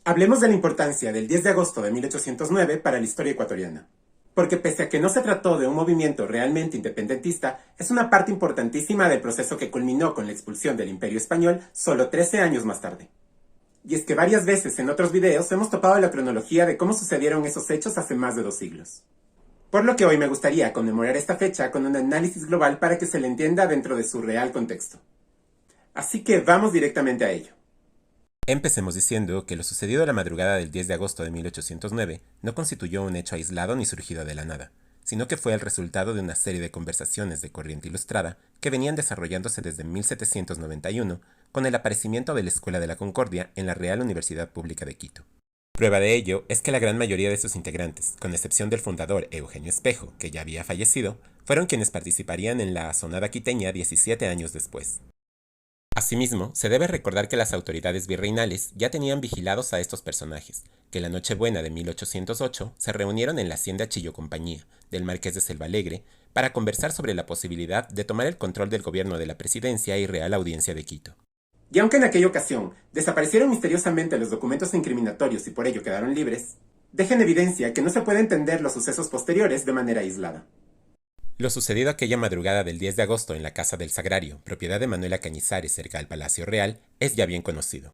Hablemos de la importancia del 10 de agosto de 1809 para la historia ecuatoriana. Porque pese a que no se trató de un movimiento realmente independentista, es una parte importantísima del proceso que culminó con la expulsión del Imperio Español solo 13 años más tarde. Y es que varias veces en otros videos hemos topado la cronología de cómo sucedieron esos hechos hace más de 2 siglos. Por lo que hoy me gustaría conmemorar esta fecha con un análisis global para que se le entienda dentro de su real contexto. Así que vamos directamente a ello. Empecemos diciendo que lo sucedido la madrugada del 10 de agosto de 1809 no constituyó un hecho aislado ni surgido de la nada, sino que fue el resultado de una serie de conversaciones de corriente ilustrada que venían desarrollándose desde 1791 con el aparecimiento de la Escuela de la Concordia en la Real Universidad Pública de Quito. Prueba de ello es que la gran mayoría de sus integrantes, con excepción del fundador Eugenio Espejo, que ya había fallecido, fueron quienes participarían en la asonada quiteña 17 años después. Asimismo, se debe recordar que las autoridades virreinales ya tenían vigilados a estos personajes, que la Nochebuena de 1808 se reunieron en la hacienda Chillo Compañía, del Marqués de Selvalegre, para conversar sobre la posibilidad de tomar el control del gobierno de la Presidencia y Real Audiencia de Quito. Y aunque en aquella ocasión desaparecieron misteriosamente los documentos incriminatorios y por ello quedaron libres, deja en evidencia que no se puede entender los sucesos posteriores de manera aislada. Lo sucedido aquella madrugada del 10 de agosto en la Casa del Sagrario, propiedad de Manuela Cañizares cerca al Palacio Real, es ya bien conocido.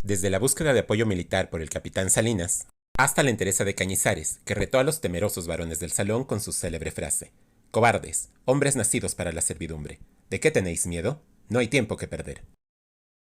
Desde la búsqueda de apoyo militar por el capitán Salinas, hasta la entereza de Cañizares, que retó a los temerosos varones del salón con su célebre frase: «Cobardes, hombres nacidos para la servidumbre, ¿de qué tenéis miedo? No hay tiempo que perder».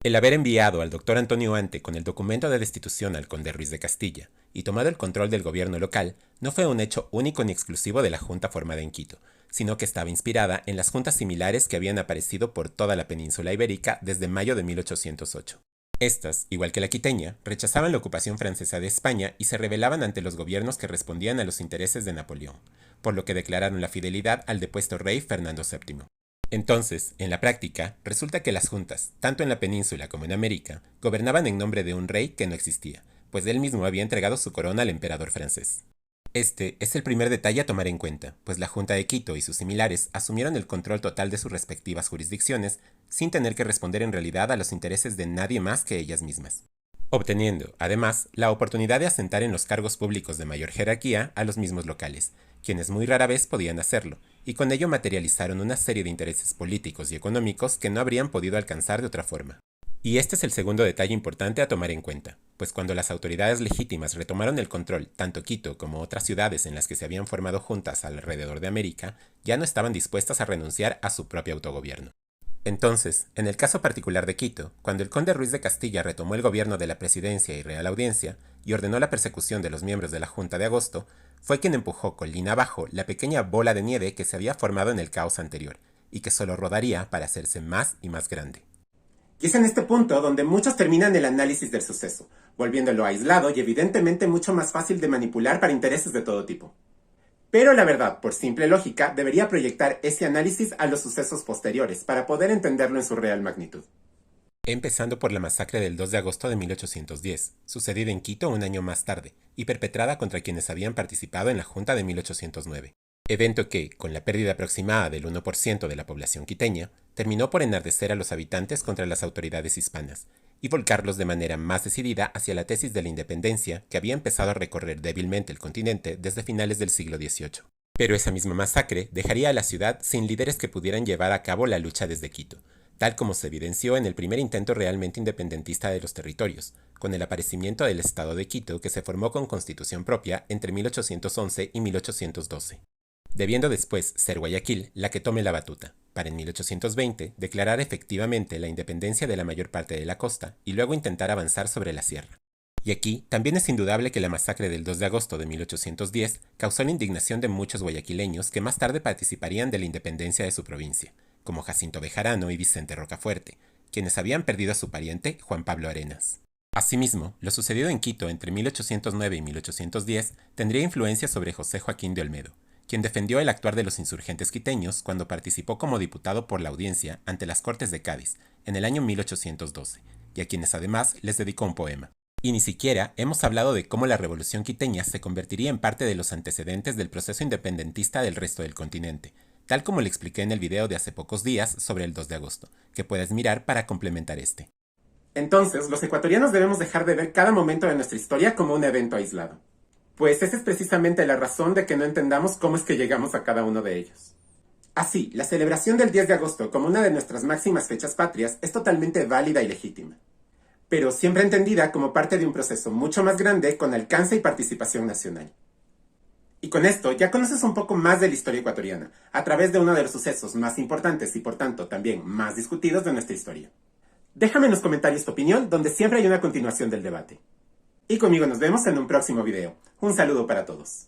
El haber enviado al doctor Antonio Ante con el documento de destitución al conde Ruiz de Castilla y tomado el control del gobierno local no fue un hecho único ni exclusivo de la junta formada en Quito, sino que estaba inspirada en las juntas similares que habían aparecido por toda la península ibérica desde mayo de 1808. Estas, igual que la quiteña, rechazaban la ocupación francesa de España y se rebelaban ante los gobiernos que respondían a los intereses de Napoleón, por lo que declararon la fidelidad al depuesto rey Fernando VII. Entonces, en la práctica, resulta que las juntas, tanto en la península como en América, gobernaban en nombre de un rey que no existía, pues él mismo había entregado su corona al emperador francés. Este es el primer detalle a tomar en cuenta, pues la Junta de Quito y sus similares asumieron el control total de sus respectivas jurisdicciones sin tener que responder en realidad a los intereses de nadie más que ellas mismas, obteniendo, además, la oportunidad de asentar en los cargos públicos de mayor jerarquía a los mismos locales, quienes muy rara vez podían hacerlo, y con ello materializaron una serie de intereses políticos y económicos que no habrían podido alcanzar de otra forma. Y este es el segundo detalle importante a tomar en cuenta, pues cuando las autoridades legítimas retomaron el control, tanto Quito como otras ciudades en las que se habían formado juntas alrededor de América, ya no estaban dispuestas a renunciar a su propio autogobierno. Entonces, en el caso particular de Quito, cuando el conde Ruiz de Castilla retomó el gobierno de la Presidencia y Real Audiencia y ordenó la persecución de los miembros de la Junta de Agosto, fue quien empujó colina abajo la pequeña bola de nieve que se había formado en el caos anterior, y que solo rodaría para hacerse más y más grande. Y es en este punto donde muchos terminan el análisis del suceso, volviéndolo aislado y evidentemente mucho más fácil de manipular para intereses de todo tipo. Pero la verdad, por simple lógica, debería proyectar ese análisis a los sucesos posteriores para poder entenderlo en su real magnitud. Empezando por la masacre del 2 de agosto de 1810, sucedida en Quito un año más tarde, y perpetrada contra quienes habían participado en la Junta de 1809. Evento que, con la pérdida aproximada del 1% de la población quiteña, terminó por enardecer a los habitantes contra las autoridades hispanas, y volcarlos de manera más decidida hacia la tesis de la independencia que había empezado a recorrer débilmente el continente desde finales del siglo XVIII. Pero esa misma masacre dejaría a la ciudad sin líderes que pudieran llevar a cabo la lucha desde Quito, tal como se evidenció en el primer intento realmente independentista de los territorios, con el aparecimiento del Estado de Quito que se formó con constitución propia entre 1811 y 1812. Debiendo después ser Guayaquil la que tome la batuta, para en 1820 declarar efectivamente la independencia de la mayor parte de la costa y luego intentar avanzar sobre la sierra. Y aquí también es indudable que la masacre del 2 de agosto de 1810 causó la indignación de muchos guayaquileños que más tarde participarían de la independencia de su provincia, como Jacinto Bejarano y Vicente Rocafuerte, quienes habían perdido a su pariente Juan Pablo Arenas. Asimismo, lo sucedido en Quito entre 1809 y 1810 tendría influencia sobre José Joaquín de Olmedo, quien defendió el actuar de los insurgentes quiteños cuando participó como diputado por la audiencia ante las Cortes de Cádiz en el año 1812, y a quienes además les dedicó un poema. Y ni siquiera hemos hablado de cómo la revolución quiteña se convertiría en parte de los antecedentes del proceso independentista del resto del continente, tal como le expliqué en el video de hace pocos días sobre el 2 de agosto, que puedes mirar para complementar este. Entonces, los ecuatorianos debemos dejar de ver cada momento de nuestra historia como un evento aislado. Pues esa es precisamente la razón de que no entendamos cómo es que llegamos a cada uno de ellos. Así, la celebración del 10 de agosto como una de nuestras máximas fechas patrias es totalmente válida y legítima, pero siempre entendida como parte de un proceso mucho más grande con alcance y participación nacional. Y con esto ya conoces un poco más de la historia ecuatoriana, a través de uno de los sucesos más importantes y por tanto también más discutidos de nuestra historia. Déjame en los comentarios tu opinión, donde siempre hay una continuación del debate. Y conmigo nos vemos en un próximo video. Un saludo para todos.